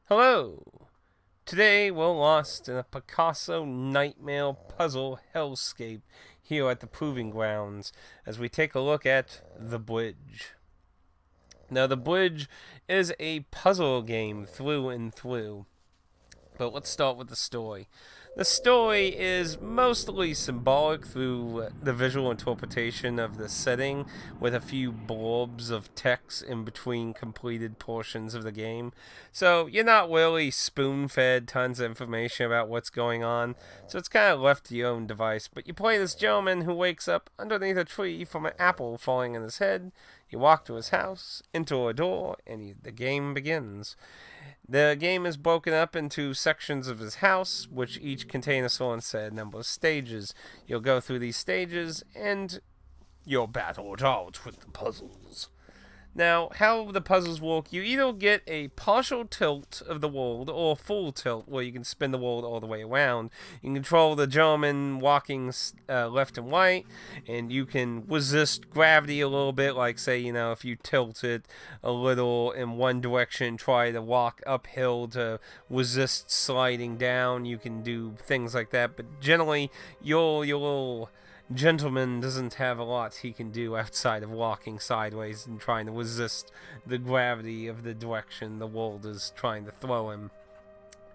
Hello! Today we're lost in a Picasso nightmare puzzle hellscape here at the Proving Grounds as we take a look at The Bridge. Now, The Bridge is a puzzle game through and through. But let's start with the story. The story is mostly symbolic through the visual interpretation of the setting, with a few blurbs of text in between completed portions of the game. So you're not really spoon fed tons of information about what's going on, so it's kind of left to your own device. But you play this gentleman who wakes up underneath a tree from an apple falling on his head. You walk to his house, into a door, and the game begins. The game is broken up into sections of his house, which each contain a certain set number of stages. You'll go through these stages, and you'll battle it out with the puzzles. Now, how the puzzles work, you either get a partial tilt of the world or a full tilt where you can spin the world all the way around. You can control the gentleman walking left and right, and you can resist gravity a little bit, like say, if you tilt it a little in one direction, try to walk uphill to resist sliding down. You can do things like that, but generally, your little gentleman doesn't have a lot he can do outside of walking sideways and trying to resist the gravity of the direction the world is trying to throw him.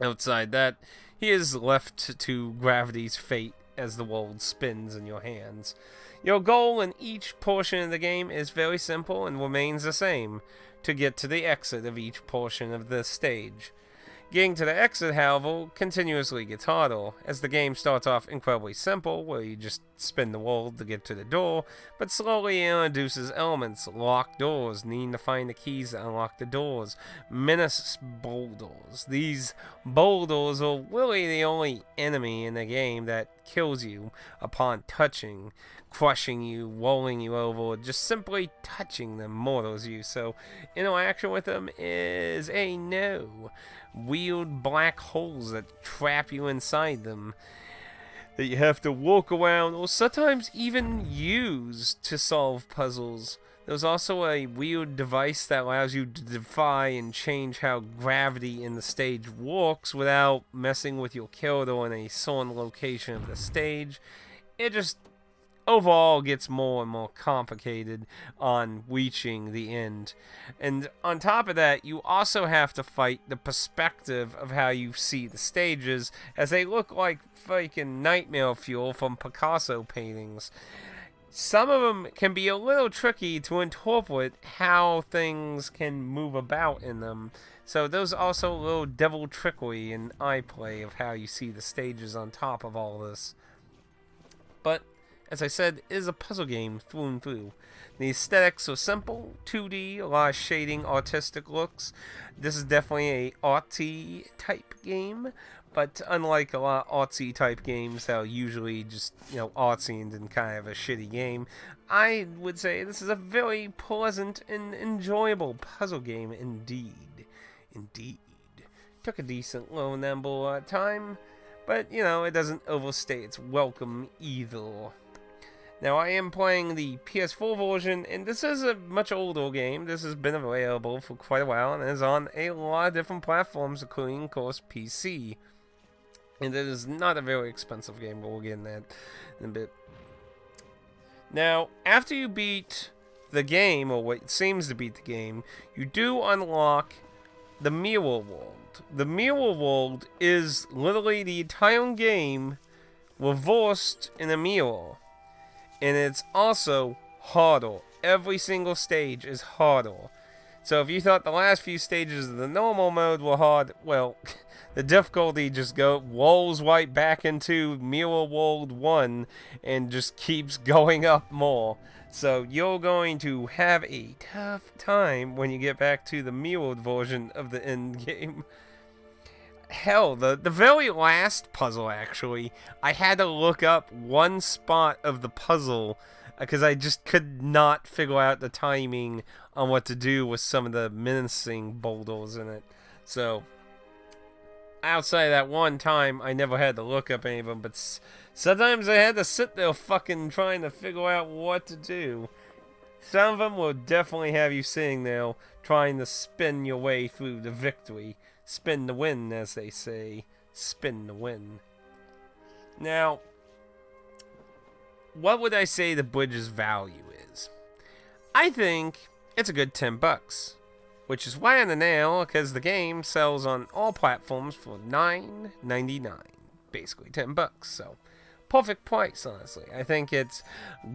Outside that, he is left to gravity's fate as the world spins in your hands. Your goal in each portion of the game is very simple and remains the same: to get to the exit of each portion of the stage. Getting to the exit, however, continuously gets harder, as the game starts off incredibly simple, where you just spin the world to get to the door, but slowly introduces elements: locked doors, needing to find the keys to unlock the doors, menace boulders. These boulders are really the only enemy in the game that kills you upon touching, crushing you, rolling you over, just simply touching them mortals you, so interaction with them is a no. Weird black holes that trap you inside them that you have to walk around or sometimes even use to solve puzzles. There's also a weird device that allows you to defy and change how gravity in the stage works without messing with your character in a certain location of the stage. It just overall gets more and more complicated on reaching the end. And on top of that, you also have to fight the perspective of how you see the stages, as they look like freaking nightmare fuel from Picasso paintings. Some of them can be a little tricky to interpret how things can move about in them. So there's also a little devil trickery and eye play of how you see the stages on top of all this. But as I said, it is a puzzle game through and through. The aesthetics are simple, 2D, a lot of shading, artistic looks. This is definitely a artsy type game, but unlike a lot of artsy type games that are usually just, artsy and kind of a shitty game, I would say this is a very pleasant and enjoyable puzzle game indeed. Indeed. Took a decent low number of time, but, it doesn't overstay its welcome either. Now, I am playing the PS4 version, and this is a much older game. This has been available for quite a while, and is on a lot of different platforms, including, of course, PC. And it is not a very expensive game, but we'll get into that in a bit. Now, after you beat the game, or what seems to beat the game, you do unlock the Mirror World. The Mirror World is literally the entire game reversed in a mirror. And it's also harder. Every single stage is harder. So if you thought the last few stages of the normal mode were hard, well, the difficulty just rolls right back into Mirror World 1 and just keeps going up more. So you're going to have a tough time when you get back to the mirrored version of the end game. Hell, the very last puzzle, actually, I had to look up one spot of the puzzle because I just could not figure out the timing on what to do with some of the menacing boulders in it. So, outside of that one time, I never had to look up any of them, but sometimes I had to sit there fucking trying to figure out what to do. Some of them will definitely have you sitting there trying to spin your way through the victory. spin to win, as they say. Spin to win. Now, what would I say the bridge's value is? I think it's a good $10, which is right on the nail because the game sells on all platforms for $9.99, basically $10. So, perfect price, honestly. I think it's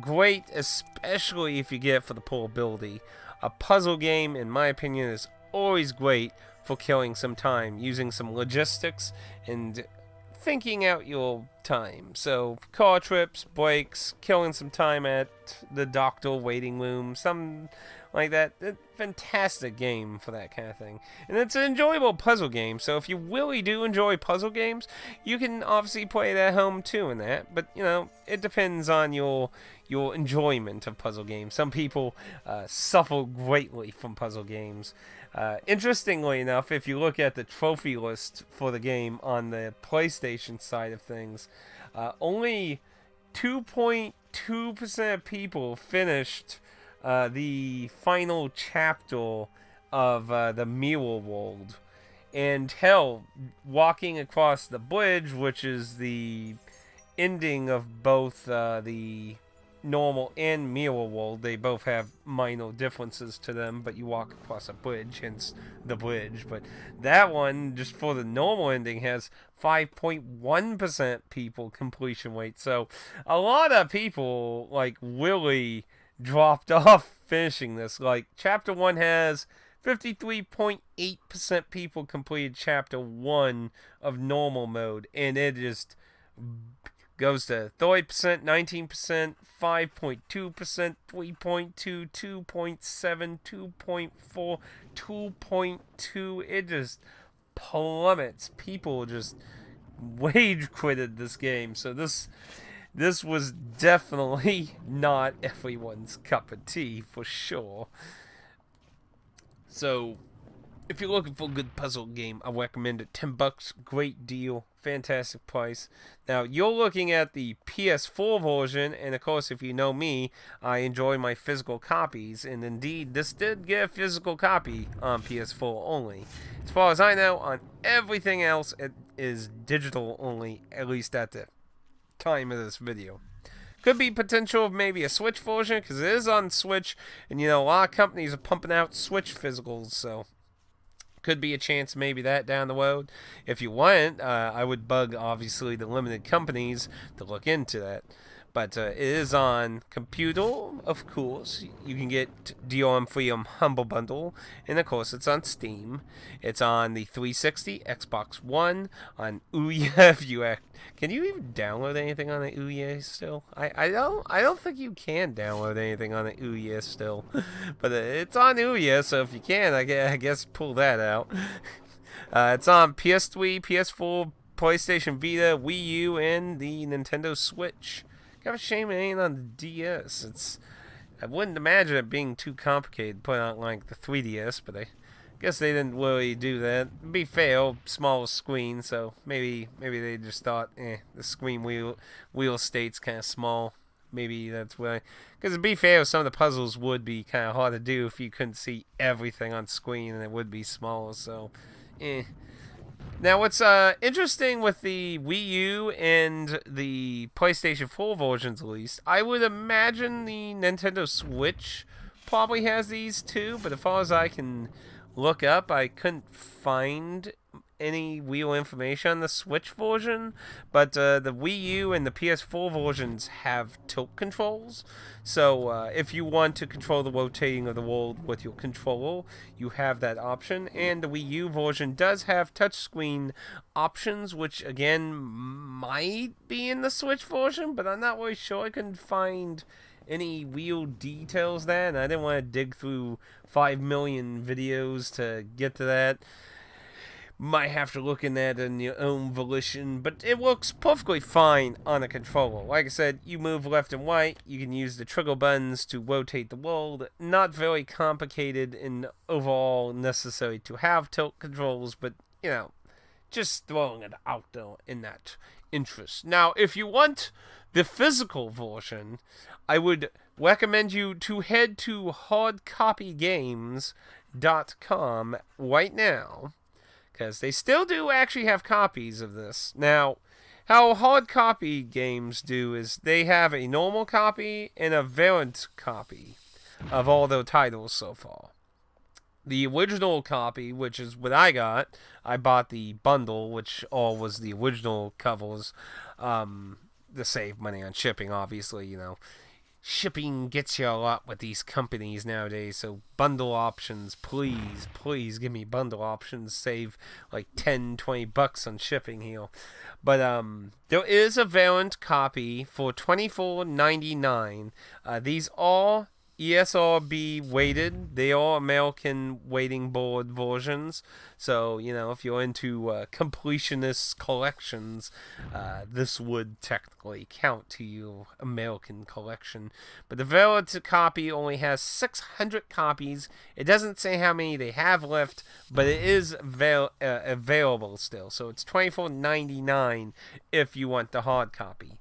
great, especially if you get it for the portability. A puzzle game, in my opinion, is always great for killing some time, using some logistics and thinking out your time. So car trips, breaks, killing some time at the doctor waiting room, something like that. Fantastic game for that kind of thing. And it's an enjoyable puzzle game, so if you really do enjoy puzzle games, you can obviously play it at home too in that. But, you know, it depends on your enjoyment of puzzle games. Some people suffer greatly from puzzle games. Interestingly enough, if you look at the trophy list for the game on the PlayStation side of things, only 2.2% of people finished the final chapter of the Mirror World. And hell, walking across the bridge, which is the ending of both the normal and Mirror World, they both have minor differences to them, but you walk across a bridge, hence the bridge. But that one, just for the normal ending, has 5.1% people completion rate. So a lot of people like really dropped off finishing this. Like chapter 1 has 53.8% people completed chapter 1 of normal mode, and it just goes to 30%, 19%, 5.2%, 3.2, 2.7, 2.4, 2.2. It just plummets. People just rage quitted this game. So this was definitely not everyone's cup of tea, for sure. So, if you're looking for a good puzzle game, I recommend it. $10, great deal, fantastic price. Now, you're looking at the PS4 version, and of course, if you know me, I enjoy my physical copies, and indeed, this did get a physical copy on PS4 only. As far as I know, on everything else, it is digital only, at least at the time of this video. Could be potential of maybe a Switch version, because it is on Switch, and you know, a lot of companies are pumping out Switch physicals, so could be a chance maybe that down the road. If you want, I would bug, obviously, the limited companies to look into that. But it is on computer, of course. You can get DRM Freedom Humble Bundle. And of course, it's on Steam. It's on the 360, Xbox One, on Ouya. If you can you even download anything on the Ouya still? I don't think you can download anything on the Ouya still. But it's on Ouya, so if you can, I guess pull that out. It's on PS3, PS4, PlayStation Vita, Wii U, and the Nintendo Switch. Kind of a shame it ain't on the DS. I wouldn't imagine it being too complicated to put out like the 3DS, but I guess they didn't really do that. To be fair, smaller screen, so maybe they just thought, the screen wheel state's kind of small. Maybe that's why. Because to be fair, some of the puzzles would be kind of hard to do if you couldn't see everything on screen, and it would be smaller. So, Now, what's interesting with the Wii U and the PlayStation 4 versions, at least, I would imagine the Nintendo Switch probably has these too, but as far as I can look up, I couldn't find any real information on the Switch version, but the Wii U and the PS4 versions have tilt controls, so if you want to control the rotating of the world with your controller, you have that option, and the Wii U version does have touchscreen options, which again might be in the Switch version, but I'm not really sure. I couldn't find any real details there, and I didn't want to dig through 5 million videos to get to that. Might have to look in that in your own volition, but it works perfectly fine on a controller. Like I said, you move left and right, you can use the trigger buttons to rotate the world. Not very complicated and overall necessary to have tilt controls, but, you know, just throwing it out there in that interest. Now, if you want the physical version, I would recommend you to head to hardcopygames.com right now, because they still do actually have copies of this. Now, how hard copy games do is they have a normal copy and a variant copy of all their titles so far. The original copy, which is what I bought the bundle, which all was the original covers, to save money on shipping, obviously, shipping gets you a lot with these companies nowadays, so bundle options, please give me bundle options, save like 10-20 bucks on shipping here. But there is a variant copy for $24.99. These are ESRB weighted. They are American weighting board versions. So, if you're into completionist collections, this would technically count to your American collection. But the variant copy only has 600 copies. It doesn't say how many they have left, but it is available still. So it's $24.99 if you want the hard copy.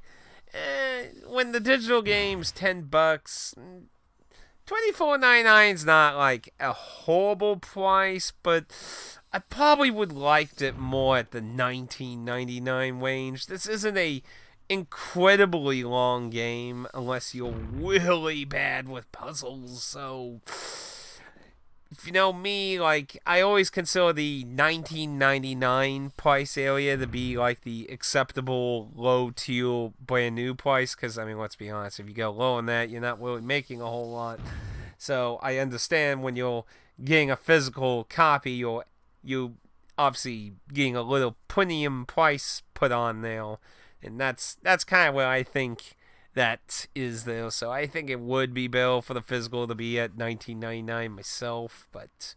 When the digital game's $10, $24.99 is not like a horrible price, but I probably would liked it more at the $19.99 range. This isn't a incredibly long game unless you're really bad with puzzles. So, if you know me, like, I always consider the $19.99 price area to be like the acceptable low tier brand new price, because let's be honest, if you go low on that, you're not really making a whole lot. So I understand when you're getting a physical copy, you obviously getting a little premium price put on there, and that's kind of where I think that is there. So I think it would be better for the physical to be at $19.99 myself, but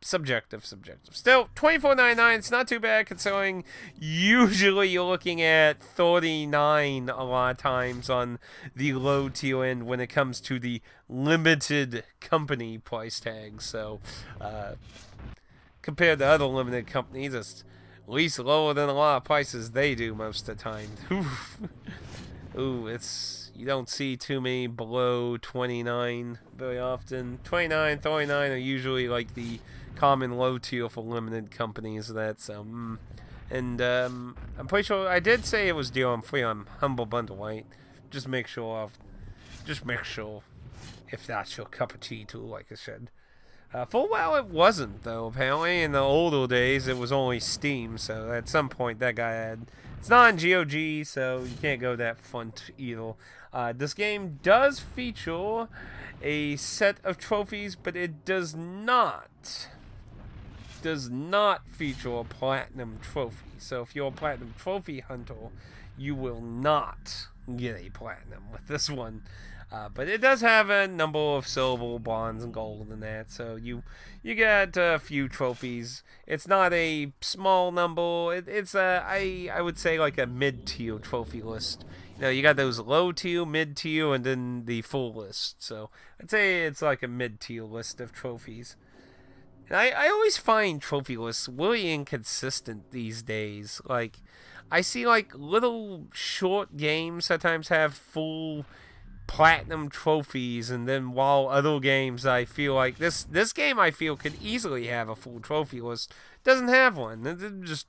subjective. Still, $24.99, it's not too bad considering usually you're looking at $39 a lot of times on the low tier end when it comes to the limited company price tag. So compared to other limited companies, it's at least lower than a lot of prices they do most of the time. Ooh, you don't see too many below 29 very often. 29, 39 are usually like the common low tier for limited companies. And I'm pretty sure I did say it was DRM-free on Humble Bundle, right? Just make sure if that's your cup of tea too, like I said. For a while it wasn't, though. Apparently in the older days it was only Steam, so at some point that guy had... It's not on GOG, so you can't go that front either. This game does feature a set of trophies, but it does not feature a platinum trophy. So if you're a platinum trophy hunter, you will not get a platinum with this one. But it does have a number of silver, bronze, and gold in that, so you get a few trophies. It's not a small number. It's I would say like a mid-tier trophy list. You got those low tier, mid tier, and then the full list. So I'd say it's like a mid-tier list of trophies. And I always find trophy lists really inconsistent these days. Like, I see like little short games sometimes have full platinum trophies, and then while other games I feel like this game I feel could easily have a full trophy list, doesn't have one. It's just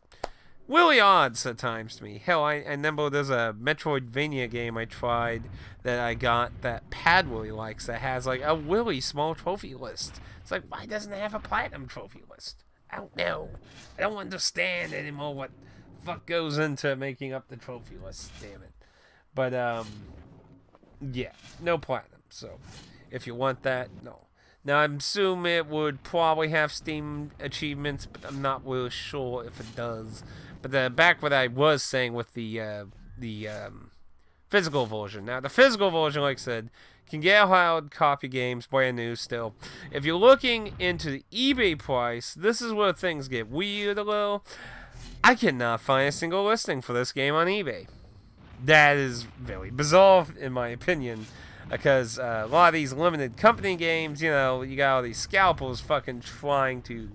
really odd sometimes to me. Hell, I remember there's a Metroidvania game I tried that I got that Pad really likes that has like a really small trophy list. It's like, why doesn't it have a platinum trophy list? I don't know. I don't understand anymore what the fuck goes into making up the trophy list, damn it. But yeah, no platinum. So, if you want that, no. Now, I assume it would probably have Steam achievements, but I'm not really sure if it does. But back what I was saying with the physical version. Now, the physical version, like I said, can get hard copy games, brand new still. If you're looking into the eBay price, this is where things get weird a little. I cannot find a single listing for this game on eBay. That is very bizarre, in my opinion, because a lot of these limited company games, you got all these scalpers fucking trying to,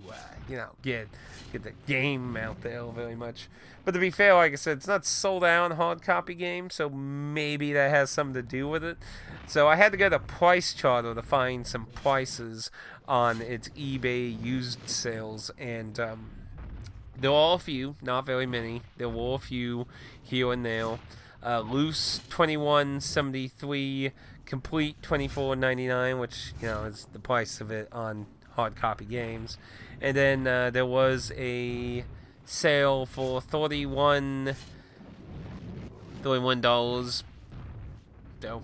get the game out there very much. But to be fair, like I said, it's not sold out on hard copy games, so maybe that has something to do with it. So I had to get a price charter to find some prices on its eBay used sales, and There were a few, not very many. There were a few here and there. Loose 21.73, complete 24.99, which is the price of it on hard copy games. And then there was a sale for $31. Though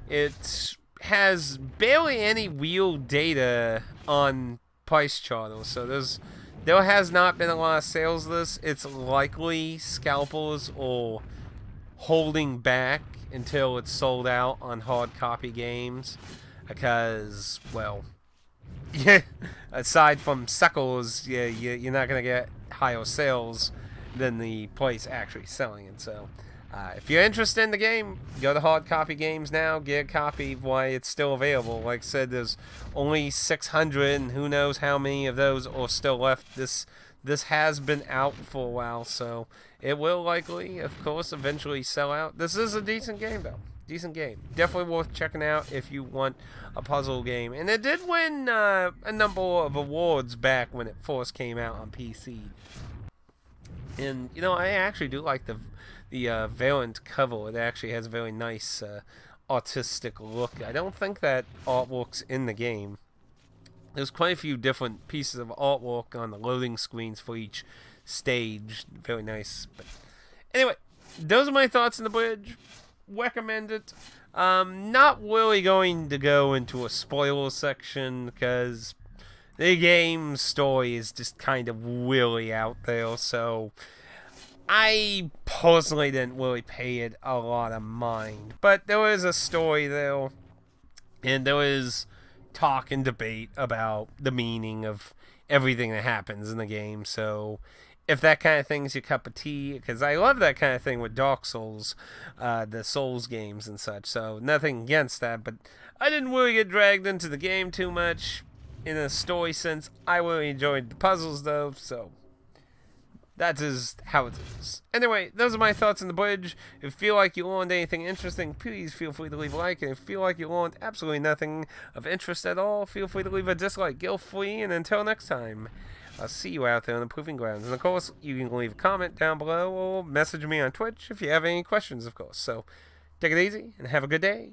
it has barely any real data on price charters, so there has not been a lot of sales of this. It's likely scalpers or holding back until it's sold out on hard copy games, because, well, aside from suckles, you're not gonna get higher sales than the place actually selling it. So if you're interested in the game, go to hard copy games now, get a copy while it's still available. Like I said, there's only 600, and who knows how many of those are still left. This has been out for a while, so it will likely, of course, eventually sell out. This is a decent game, though. Decent game. Definitely worth checking out if you want a puzzle game. And it did win a number of awards back when it first came out on PC. And, I actually do like the variant cover. It actually has a very nice artistic look. I don't think that artwork's in the game. There's quite a few different pieces of artwork on the loading screens for each stage. Very nice. But anyway, those are my thoughts on the bridge. Recommend it. Not really going to go into a spoiler section because the game's story is just kind of really out there. So I personally didn't really pay it a lot of mind. But there is a story there, and there is talk and debate about the meaning of everything that happens in the game. So if that kind of thing is your cup of tea, because I love that kind of thing with Dark Souls, the Souls games and such, so nothing against that, but I didn't really get dragged into the game too much in a story sense. I really enjoyed the puzzles, though, so that is how it is. Anyway, those are my thoughts on the bridge. If you feel like you learned anything interesting, please feel free to leave a like. And if you feel like you learned absolutely nothing of interest at all, feel free to leave a dislike. Guilt-free, and until next time, I'll see you out there on the proving grounds. And of course, you can leave a comment down below or message me on Twitch if you have any questions, of course. So, take it easy and have a good day.